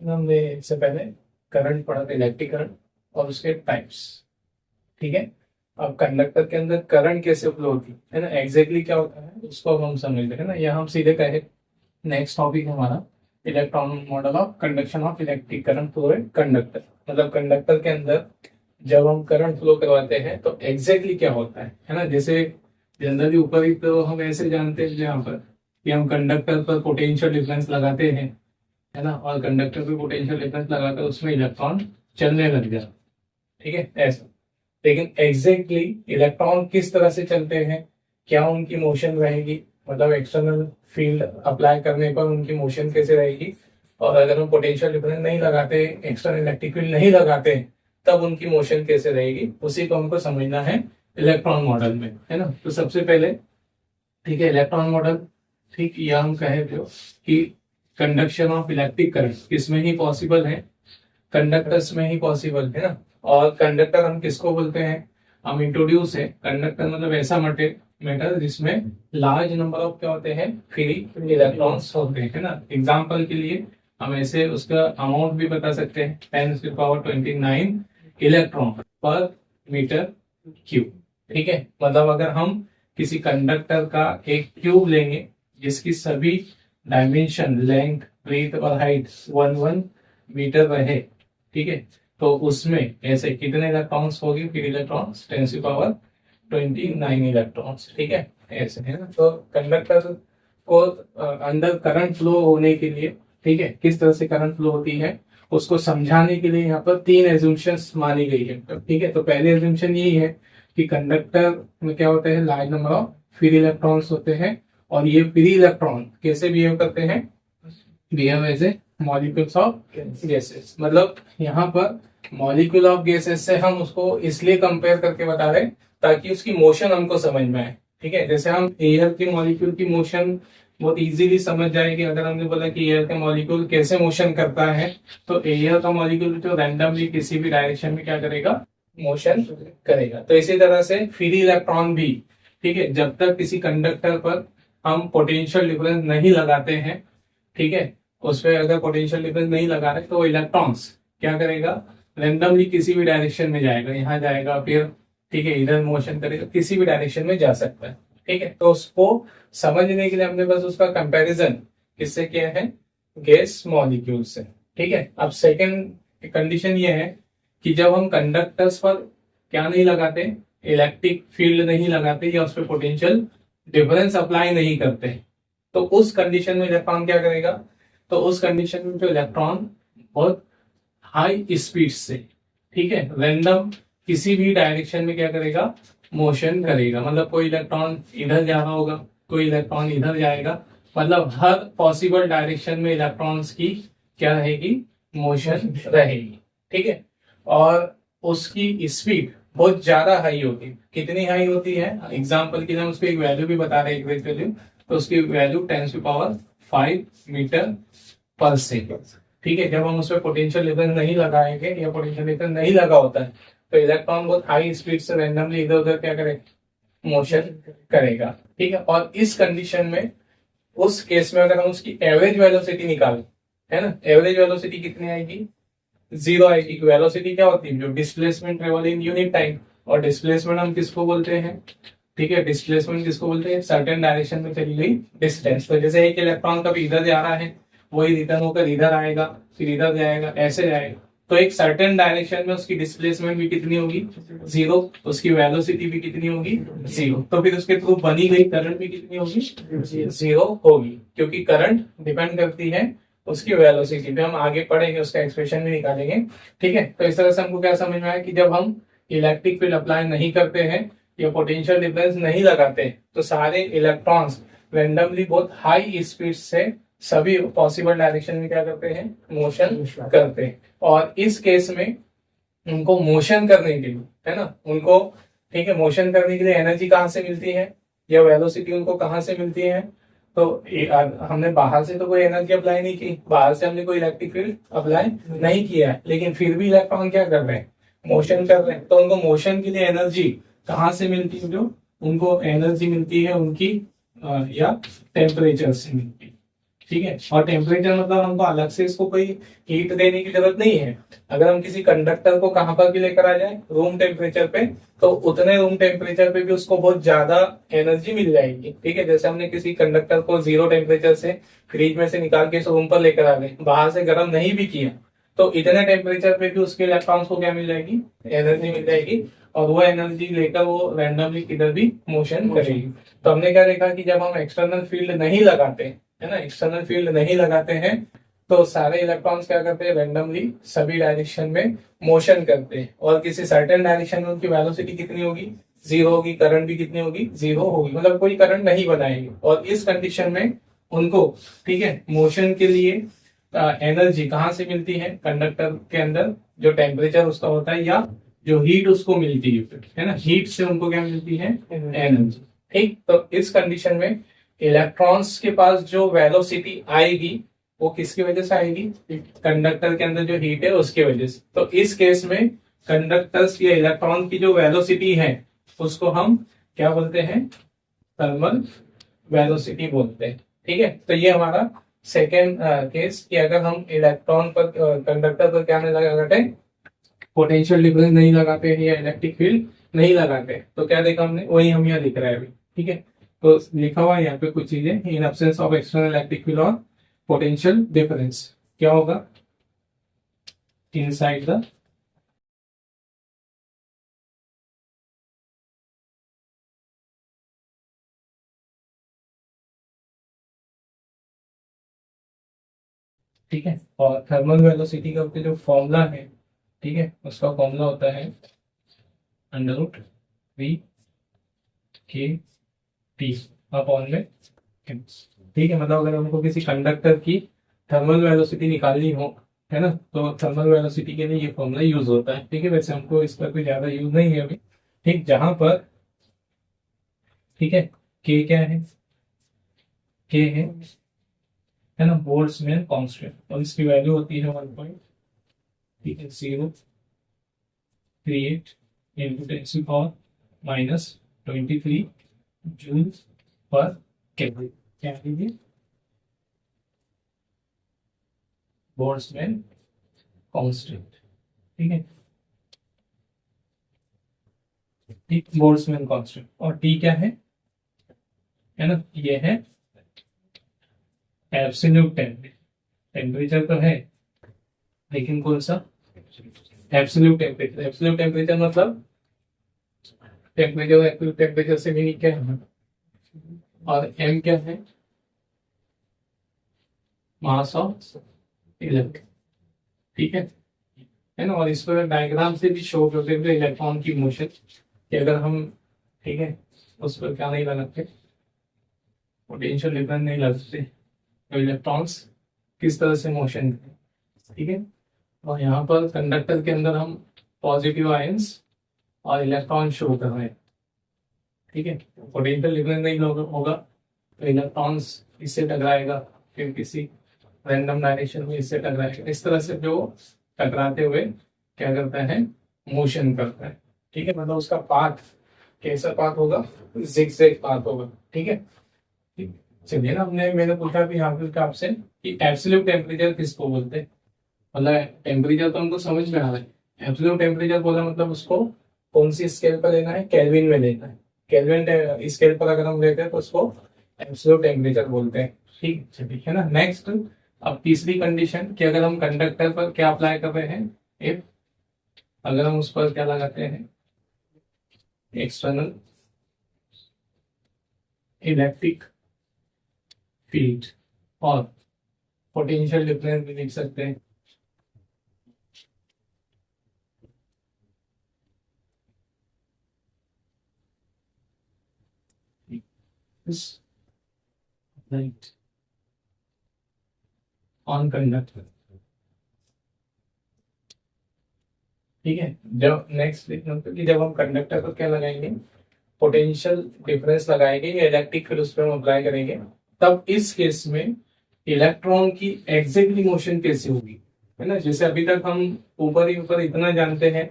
हमने इससे पहले करंट पढ़ा था, इलेक्ट्रिक करंट और उसके टाइप्स। ठीक है, अब कंडक्टर के अंदर करंट कैसे फ्लो होती है ना, एग्जैक्टली क्या होता है उसको अब हम समझ रहे हैं ना। यहाँ हम सीधे कहे नेक्स्ट टॉपिक हमारा electron model of conduction of electric current through a conductor. मतलब कंडक्टर के अंदर जब हम करंट फ्लो करवाते हैं तो एग्जैक्टली क्या होता है ना। जैसे जनरली ऊपर ही तो हम ऐसे जानते हैं यहाँ पर कि हम कंडक्टर पर पोटेंशियल डिफरेंस लगाते हैं, है ना, और कंडक्टर पे पोटेंशियल डिफरेंस लगाकर उसमें इलेक्ट्रॉन चलने लग जाए। ठीक है, ऐसा। लेकिन एग्जैक्टली इलेक्ट्रॉन किस तरह से चलते हैं, क्या उनकी मोशन रहेगी, मतलब एक्सटर्नल फील्ड अप्लाई करने पर उनकी मोशन कैसे रहेगी, और अगर हम पोटेंशियल डिफरेंस नहीं लगाते, एक्सटर्नल इलेक्ट्रिक फील्ड नहीं लगाते, तब उनकी मोशन कैसे रहेगी, उसी को हमको समझना है इलेक्ट्रॉन मॉडल में, है ना। तो सबसे पहले ठीक है, इलेक्ट्रॉन मॉडल, ठीक, यह हम कहे थे कि कंडक्शन ऑफ इलेक्ट्रिक करंट किसमें ही पॉसिबल है, कंडक्टर्स में ही पॉसिबल है ना। और कंडक्टर हम किसको बोलते हैं, हम इंट्रोड्यूस है कंडक्टर मतलब ऐसा मेटल जिसमें लार्ज नंबर ऑफ क्या होते हैं, फ्री इलेक्ट्रॉन्स होते हैं, है ना। एग्जांपल के लिए हम ऐसे उसका अमाउंट भी बता सकते हैं, 10⁻29 इलेक्ट्रॉन पर मीटर क्यूब। ठीक है, मतलब अगर हम किसी कंडक्टर का एक क्यूब लेंगे जिसकी सभी डायमेंशन, लेंथ, ब्रेथ और हाइट 1 1 मीटर रहे, ठीक है, तो उसमें ऐसे कितने इलेक्ट्रॉन्स होगी, फिर इलेक्ट्रॉन्स 10⁻29 इलेक्ट्रॉन्स। ठीक है, ऐसे है ना। तो कंडक्टर को अंदर करंट फ्लो होने के लिए, ठीक है, किस तरह से करंट फ्लो होती है उसको समझाने के लिए यहाँ पर 3 एज्यूम्पशंस मानी गई है। ठीक है, तो पहली एज्यूम्पशन यही है कि कंडक्टर में क्या होता है, large number of free electrons होते हैं, और ये फ्री इलेक्ट्रॉन कैसे बिहेव करते हैं, behave as a molecules of gases. मतलब यहाँ पर मॉलिक्यूल ऑफ गैसेस से हम उसको इसलिए कंपेयर करके बता रहे ताकि उसकी मोशन हमको समझ में आए। ठीक है, जैसे हम एयर के मॉलिक्यूल की मोशन बहुत इजीली समझ जाएगी। अगर हमने बोला कि एयर का मॉलिक्यूल कैसे मोशन करता है, तो एयर का मॉलिक्यूल जो रैंडमली किसी भी डायरेक्शन में क्या करेगा, मोशन करेगा। तो इसी तरह से फ्री इलेक्ट्रॉन भी, ठीक है, जब तक किसी कंडक्टर पर हम पोटेंशियल डिफरेंस नहीं लगाते हैं, ठीक है, उस पर अगर पोटेंशियल डिफरेंस नहीं लगा रहे तो इलेक्ट्रॉन्स क्या करेगा, रैंडमली किसी भी डायरेक्शन में जाएगा, यहाँ जाएगा, फिर ठीक है इधर मोशन करेगा, किसी भी डायरेक्शन में जा सकता है। ठीक है, तो उसको समझने के लिए हमने बस उसका कंपैरिजन किससे किया है, गैस मॉलिक्यूल से। ठीक है, अब सेकेंड कंडीशन ये है कि जब हम कंडक्टर्स पर क्या नहीं लगाते, इलेक्ट्रिक फील्ड नहीं लगाते या उस पर पोटेंशियल डिफरेंस अप्लाई नहीं करते, तो उस कंडीशन में इलेक्ट्रॉन क्या करेगा, तो उस कंडीशन में जो इलेक्ट्रॉन बहुत हाई स्पीड से, ठीक है, रैंडम किसी भी डायरेक्शन में क्या करेगा, मोशन करेगा। मतलब कोई इलेक्ट्रॉन इधर जा रहा होगा, कोई इलेक्ट्रॉन इधर जाएगा, मतलब हर पॉसिबल डायरेक्शन में इलेक्ट्रॉन्स की क्या रहेगी, मोशन रहेगी। ठीक है, और उसकी स्पीड बहुत ज्यादा हाई होती है। कितनी हाई होती है, एग्जाम्पल के लिए हम उसको एक वैल्यू भी बता रहे हैं, एक वैल्यू, तो उसकी वैल्यू 10⁵ मीटर पर सेकेंड। ठीक है, जब हम उसमें पोटेंशियल डिफरेंस नहीं लगाएंगे या पोटेंशियल डिफरेंस नहीं लगा होता है तो इलेक्ट्रॉन बहुत हाई स्पीड से रैंडमली इधर उधर क्या करेगा, मोशन करेगा। ठीक है, और इस कंडीशन में, उस केस में अगर हम उसकी एवरेज वेलोसिटी निकालें, है ना, एवरेज वेलोसिटी कितनी आएगी, 0 आएगी। वेलोसिटी क्या होती है, जो displacement travel in unit time, और डिस्प्लेसमेंट हम किसको बोलते हैं, ठीक है, डिस्प्लेसमेंट किसको बोलते हैं, सर्टेन डायरेक्शन में चली गई डिस्टेंस। तो जैसे एक इलेक्ट्रॉन कभी इधर जा रहा है, वही रिटर्न होकर इधर आएगा, फिर इधर जाएगा, ऐसे जाएगा, तो एक सर्टेन डायरेक्शन में उसकी डिस्प्लेसमेंट भी कितनी होगी, 0, उसकी वेलोसिटी भी कितनी होगी, 0। तो फिर उसके थ्रू बनी गई करंट भी कितनी होगी, 0 होगी, क्योंकि करंट डिपेंड करती है उसकी वेलोसिटी पे। हम आगे पढ़ेंगे, उसका एक्सप्रेशन भी निकालेंगे। ठीक है, तो इस तरह से हमको क्या समझ में आया कि जब हम इलेक्ट्रिक फील्ड अप्लाई नहीं करते हैं या पोटेंशियल डिफरेंस नहीं लगाते, तो सारे इलेक्ट्रॉन्स रैंडमली बहुत हाई स्पीड से सभी पॉसिबल डायरेक्शन में क्या करते हैं, मोशन करते हैं। और इस केस में उनको मोशन करने के लिए, है ना, उनको, ठीक है, मोशन करने के लिए एनर्जी कहाँ से मिलती है या वेलोसिटी उनको कहाँ से मिलती है, तो हमने बाहर से तो कोई एनर्जी अप्लाई नहीं की, बाहर से हमने कोई इलेक्ट्रिक फील्ड अप्लाई नहीं किया है, लेकिन फिर भी इलेक्ट्रॉन क्या कर रहे हैं, मोशन कर रहे हैं। तो उनको मोशन के लिए एनर्जी कहाँ से मिलती है, जो उनको एनर्जी मिलती है उनकी या टेम्परेचर से मिलती है। ठीक है। और टेम्परेचर मतलब हमको अलग से इसको कोई हीट देने की जरूरत नहीं है। अगर हम किसी कंडक्टर को कहाँ पर भी लेकर आ जाए रूम टेम्परेचर पे, तो उतने रूम टेम्परेचर पे भी उसको बहुत ज्यादा एनर्जी मिल जाएगी। ठीक है, जैसे हमने किसी कंडक्टर को 0 टेम्परेचर से फ्रिज में से निकाल के इस रूम पर लेकर आ गए, बाहर से गर्म नहीं भी किया, तो इतने टेम्परेचर पे भी उसके इलेक्ट्रॉन्स को क्या मिल जाएगी, एनर्जी मिल जाएगी। और वो एनर्जी लेकर वो रैंडमली किधर भी मोशन करेगी। तो हमने क्या देखा कि जब हम एक्सटर्नल फील्ड नहीं लगाते, है ना, एक्सटर्नल फील्ड नहीं लगाते हैं, तो सारे इलेक्ट्रॉन्स क्या करते हैं, रैंडमली सभी डायरेक्शन में मोशन करते हैं। और किसी सर्टेन डायरेक्शन में उनकी वेलोसिटी कितनी होगी, 0 होगी। करंट भी कितनी होगी, 0 होगी, मतलब कोई करंट नहीं बनाएगी। और इस कंडीशन में उनको, ठीक है, मोशन के लिए एनर्जी कहाँ से मिलती है, कंडक्टर के अंदर जो टेम्परेचर उसका होता है या जो हीट उसको मिलती है ना, हीट से उनको क्या मिलती है, एनर्जी। ठीक, तो इस कंडीशन में इलेक्ट्रॉन्स के पास जो वेलोसिटी आएगी वो किसकी वजह से आएगी, कंडक्टर के अंदर जो हीट है उसकी वजह से। तो इस केस में कंडक्टर्स या इलेक्ट्रॉन की जो वेलोसिटी है उसको हम क्या बोलते हैं, थर्मल वेलोसिटी बोलते हैं। ठीक है, तो ये हमारा सेकेंड केस कि अगर हम इलेक्ट्रॉन पर कंडक्टर पर क्या नहीं लगाते, पोटेंशियल डिफरेंस नहीं लगाते हैं या इलेक्ट्रिक फील्ड नहीं लगाते, तो क्या देखा हमने, वही हम यहाँ लिख रहे हैं अभी। ठीक है, तो लिखा हुआ है यहाँ पे कुछ चीजें, in absence of external electric field और पोटेंशियल डिफरेंस क्या होगा, इनसाइड द ठीक है। और थर्मल वेलोसिटी का जो फॉर्मूला है, ठीक है, उसका फॉर्मूला होता है √3 के टी अपॉन में। ठीक है, मतलब अगर हमको किसी कंडक्टर की थर्मल वेलोसिटी निकालनी हो, है ना, तो थर्मल वेलोसिटी के लिए ये फॉर्मूला यूज होता है। ठीक है, वैसे हमको इसका कोई ज्यादा यूज नहीं है अभी। ठीक, जहां पर, ठीक है, के क्या है, के है ना, बोल्ट्जमैन कांस्टेंट, और इसकी वैल्यू होती है 1, ठीक है, 038 इंटू 10⁻⁻23 जूल पर केल्विन। क्या लीजिए, बोल्ट्जमैन कांस्टेंट। ठीक है, ठीक, बोल्ट्जमैन कांस्टेंट। और टी क्या है ना, ये है एब्सोल्यूट टेम्परेचर तो है, लेकिन कौन सा, एब्सोल्यूट टेम्परेचर। एब्सोल्यूट टेम्परेचर मतलब टेम्परेचर, एक्चुअल टेम्परेचर से भी क्या है, और एम क्या मास ऑफ इलेक्ट्रॉन। ठीक है ना। और इसको डायग्राम से भी शो करते हुए इलेक्ट्रॉन की मोशन कि अगर हम, ठीक है, उस पर क्या नहीं लगाते, पोटेंशियल डिफरेंस नहीं लगाते, तो इलेक्ट्रॉन्स किस तरह से मोशन करें। ठीक है, और यहाँ पर कंडक्टर के अंदर हम पॉजिटिव आयंस और इलेक्ट्रॉन शो कर रहे हैं। ठीक है, पोटेंशियल डिफरेंस नहीं होगा तो इलेक्ट्रॉन्स इससे टकराएगा, फिर किसी रैंडम डायरेक्शन में इससे टकराएगा। इस तरह से जो टकराते हुए क्या करता है, मोशन करता है। ठीक है, मतलब उसका पाथ कैसा पाथ होगा, जिगजैग पाथ होगा। ठीक है, ठीक। चलिए ना, मैंने पूछा भी यहाँ पे आपसे कि एब्सोल्यूट टेम्परेचर किसको बोलते हैं। मतलब टेम्परेचर तो हमको समझ में आ रहा है, एब्सोल्यूट टेम्परेचर बोला मतलब उसको कौन सी स्केल पर लेना है, केल्विन में लेना है। केल्विन स्केल पर अगर हम लेते हैं तो उसको एब्सोल्यूट टेम्परेचर बोलते हैं। ठीक है ना। नेक्स्ट, अब तीसरी कंडीशन कि अगर हम कंडक्टर पर क्या अप्लाई कर रहे हैं, इफ अगर हम उस पर क्या लगाते हैं, एक्सटर्नल इलेक्ट्रिक फील्ड और पोटेंशियल डिफरेंस भी लिख सकते हैं। Right, on conductor. ठीक है, जब नेक्स्ट देखना कि जब हम कंडक्टर पर क्या लगाएंगे, पोटेंशियल डिफरेंस लगाएंगे या इलेक्ट्रिक फील्ड उस पर हम अप्लाई करेंगे, तब इस केस में इलेक्ट्रॉन की एग्जैक्टली मोशन कैसे होगी, है ना। जैसे अभी तक हम ऊपर ही ऊपर इतना जानते हैं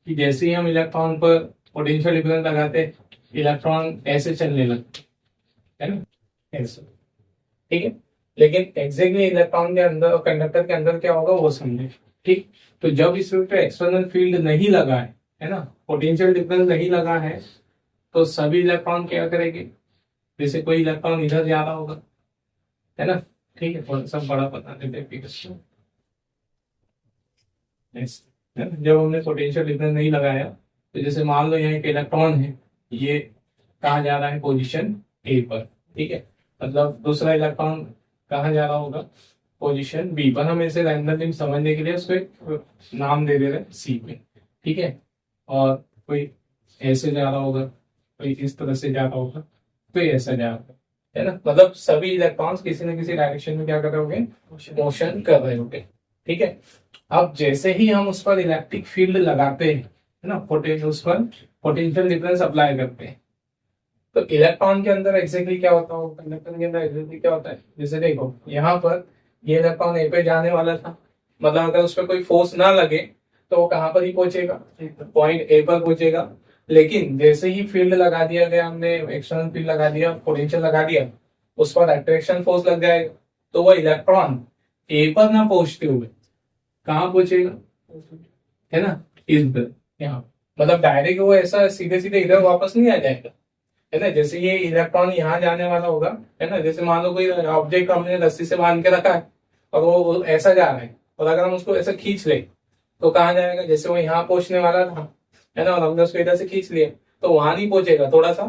कि जैसे ही हम इलेक्ट्रॉन पर पोटेंशियल डिफरेंस लगाते इलेक्ट्रॉन ऐसे चलने लगते, है ना, ऐसे। ठीक है, लेकिन एग्जैक्टली इलेक्ट्रॉन के अंदर और कंडक्टर के अंदर क्या होगा वो समझे। ठीक, तो जब इस पे एक्सटर्नल फील्ड नहीं लगा है ना, पोटेंशियल डिफरेंस नहीं लगा है, तो सभी इलेक्ट्रॉन क्या करेंगे, जैसे कोई इलेक्ट्रॉन इधर जा रहा होगा, है ना। ठीक है, थोड़ा सा बड़ा बता देते हैं फिगर। है ना? जब हमने पोटेंशियल डिफरेंस नहीं लगाया, तो जैसे मान लो यहाँ एक इलेक्ट्रॉन है, ये कहाँ जा रहा है, पोजीशन ए पर। ठीक है, मतलब दूसरा इलेक्ट्रॉन कहाँ जा रहा होगा, पोजीशन बी पर। हम इसे रैंडमली समझने के लिए उसको एक नाम दे दे रहे हैं सी पे। ठीक है, और कोई ऐसे जा रहा होगा, कोई इस तरह से जा रहा होगा, कोई ऐसा जा रहा होगा, है ना। मतलब सभी इलेक्ट्रॉन्स किसी न किसी डायरेक्शन में क्या कर रहे होंगे, मोशन कर रहे होंगे। ठीक है, अब जैसे ही हम उस पर इलेक्ट्रिक फील्ड लगाते हैं, है ना, उस पर पोटेंशियल डिफरेंस अप्लाई करते हैं, तो इलेक्ट्रॉन के अंदर एग्जैक्टली क्या होता है, कंडक्टर के अंदर एग्जैक्टली क्या होता है, जैसे देखो यहाँ पर ये इलेक्ट्रॉन ए पे जाने वाला था, मतलब अगर उस पर कोई फोर्स ना लगे तो वो कहाँ पर ही पहुंचेगा, पॉइंट ए पर पहुंचेगा। लेकिन जैसे ही फील्ड लगा दिया गया, हमने एक्सटर्नल फील्ड लगा दिया, पोटेंशियल लगा दिया, उस पर अट्रैक्शन फोर्स लग जाएगा, तो वो इलेक्ट्रॉन ए पर ना पहुंचते हुए कहाँ पहुंचेगा, है ना, इधर, यहाँ। मतलब डायरेक्ट वो ऐसा सीधे सीधे इधर वापस नहीं आ जाएगा, है ना। जैसे ये इलेक्ट्रॉन यहाँ जाने वाला होगा, है ना, जैसे मान लो कोई ऑब्जेक्ट हमने रस्सी से बांध के रखा है और वो ऐसा जा रहा है, और अगर हम उसको ऐसा खींच ले तो कहाँ जाएगा, जैसे वो यहाँ पहुंचने वाला था, है ना, और हमने उसको इधर से खींच लिया तो वहां नहीं पहुंचेगा, थोड़ा सा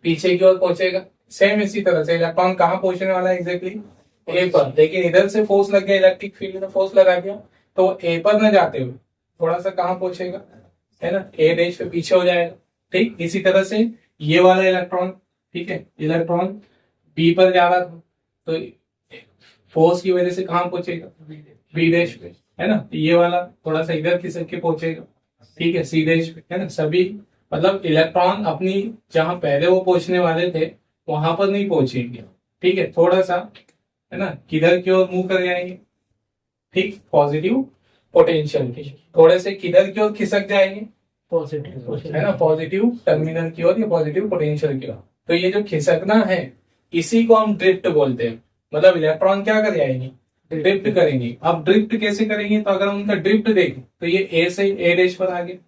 पीछे की ओर पहुंचेगा। सेम इसी तरह से इलेक्ट्रॉन कहाँ पहुंचने वाला है, एग्जैक्टली ए पर। लेकिन इधर से फोर्स लग गया, इलेक्ट्रिक फील्ड में फोर्स लगा दिया, तो ए पर न जाते हुए थोड़ा सा कहाँ पहुंचेगा, है ना, ए डैश पे पीछे हो जाएगा। ठीक, इसी तरह से ये वाला इलेक्ट्रॉन, ठीक है, इलेक्ट्रॉन बी पर जा रहा था, तो फोर्स की वजह से कहाँ पहुंचेगा, बी डैश पे, है ना। ये वाला थोड़ा सा इधर खिसक के पहुंचेगा, ठीक है, सी डैश पे, है ना। सभी मतलब इलेक्ट्रॉन अपनी जहां पहले वो पहुंचने वाले थे वहां पर नहीं पहुंचेंगे। ठीक है, थोड़ा सा, है ना, किधर की ओर मूव कर जाएंगे, ठीक, पॉजिटिव पोटेंशियल की, थोड़े से किधर की ओर खिसक जाएंगे, पॉजिटिव, है ना, पॉजिटिव टर्मिनल की ओर या पॉजिटिव पोटेंशियल की ओर। तो ये जो खिसकना है इसी को हम ड्रिफ्ट बोलते हैं। मतलब इलेक्ट्रॉन क्या कर जाएंगे, ड्रिफ्ट करेंगे। अब ड्रिफ्ट कैसे करेंगे, तो अगर हम उनका ड्रिफ्ट देखें तो ये ए से ए डैश पर आगे,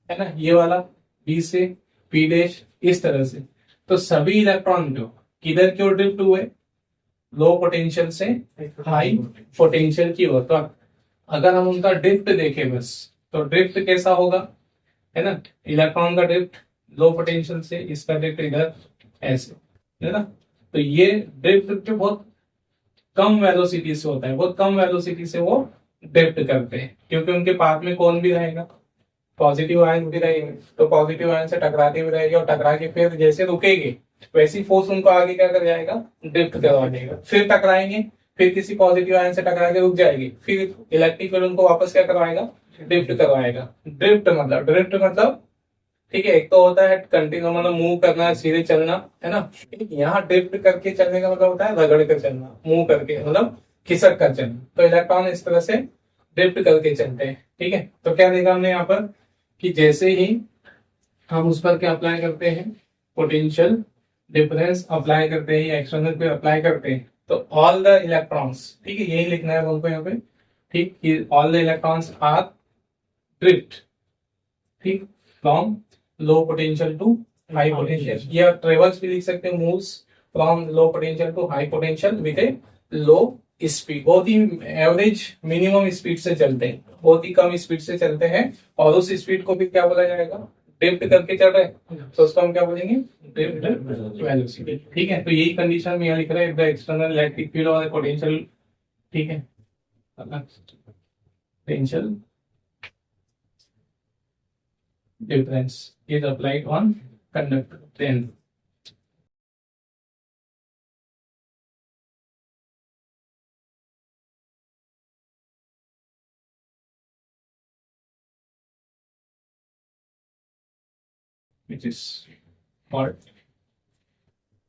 है ना, ये वाला बी से पी डैश, इस तरह से। तो सभी इलेक्ट्रॉन जो किधर की ओर ड्रिफ्ट हुए, लो पोटेंशियल से हाई पोटेंशियल की ओर। तो अगर हम उनका ड्रिफ्ट देखें बस, तो ड्रिफ्ट कैसा होगा, है ना, इलेक्ट्रॉन का ड्रिफ्ट लो पोटेंशियल से, इसका ड्रिफ्ट इधर ऐसे, है ना। तो ये ड्रिफ्ट बहुत कम वेलोसिटी से होता है, बहुत कम वेलोसिटी से वो ड्रिफ्ट करते हैं, क्योंकि उनके पास में कौन भी रहेगा, पॉजिटिव आयन भी रहेंगे, तो पॉजिटिव आयन से टकराते भी रहेंगे, और टकरा के फिर जैसे रुकेंगे वैसी फोर्स उनको आगे क्या कर जाएगा, ड्रिफ्ट करवा देगा। फिर टकराएंगे, फिर किसी पॉजिटिव आयन से टकरा के रुक जाएगी, फिर इलेक्ट्रिक फील्ड उनको वापस क्या करवाएगा, ड्रिफ्ट करवाएगा। ड्रिफ्ट मतलब ठीक है, एक तो होता है कंटिन्यू, मतलब मूव करना, सीधे चलना, है ना। यहाँ ड्रिफ्ट करके चलने का मतलब होता है रगड़ कर चलना, मूव करके, मतलब खिसक कर चलना। तो इलेक्ट्रॉन इस तरह से ड्रिफ्ट करके चलते हैं। ठीक है, तो क्या देखा हमने यहाँ पर कि जैसे ही हम उस पर क्या अप्लाई करते हैं, पोटेंशियल डिफरेंस अप्लाई करते हैं या एक्सटर्नल पे अप्लाई करते हैं, तो ऑल द इलेक्ट्रॉन्स, ठीक है, यही लिखना है हमको यहाँ पे, ठीक, all the electrons are drift, ठीक, from low potential to high potential, या ट्रेवल्स भी लिख सकते हैं, moves from low potential to high potential with a low speed. बहुत ही एवरेज मिनिमम स्पीड से चलते हैं, बहुत ही कम स्पीड से चलते हैं, और उस स्पीड को भी क्या बोला जाएगा, ड्रिफ्ट करके चल रहे हैं, तो उसको हम क्या बोलेंगे, ड्रिफ्ट वेलोसिटी। ठीक है, तो यही कंडीशन में यहाँ लिख रहे हैं, द एक्सटर्नल इलेक्ट्रिक फील्ड और पोटेंशियल, ठीक है, potential difference is applied on conductor then which is called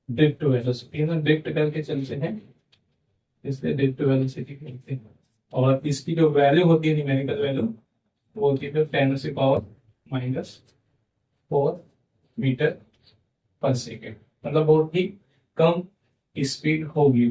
drift velocity। ना ड्रिफ्ट करके चलते हैं, इसलिए ड्रिफ्ट वेलोसिटी कहते हैं। और इसकी जो वैल्यू होती है, न्यूमेरिकल वैल्यू, वो होती है 10⁻⁴ मीटर पर सेकेंड। मतलब बहुत ही कम स्पीड होगी,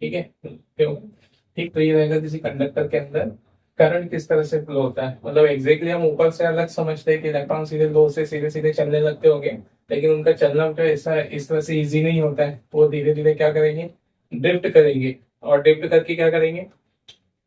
ठीक है, ठीक। तो ये रहेगा किसी कंडक्टर के अंदर करंट किस तरह से फ्लो होता है। मतलब एग्जैक्टली हम ऊपर से अलग समझते हैं कि इलेक्ट्रॉन सीधे लो से सीधे सीधे चलने लगते होंगे, लेकिन उनका चलना जो ऐसा इस तरह से इजी नहीं होता है। वो धीरे धीरे क्या करेंगे, ड्रिफ्ट करेंगे, और ड्रिफ्ट करके क्या करेंगे,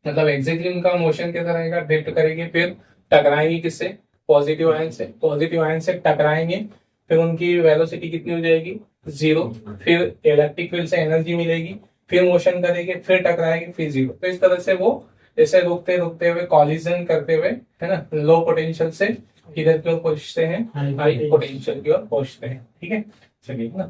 मतलब एग्जैक्टली उनका मोशन कैसा रहेगा, ड्रिफ्ट करेंगे, फिर टकराएंगे किससे, पॉजिटिव आयन से, पॉजिटिव आयन से टकराएंगे, फिर उनकी वेलोसिटी कितनी हो जाएगी, 0। फिर इलेक्ट्रिक फील्ड से एनर्जी मिलेगी, फिर मोशन करेंगे, फिर टकराएंगे, फिर 0। तो इस तरह से वो ऐसे रुकते रुकते हुए, कॉलिजन करते हुए, है ना, लो पोटेंशियल से किधर की ओर पहुंचते हैं, हाई पोटेंशियल की ओर पहुंचते हैं। ठीक है, चलिए ना।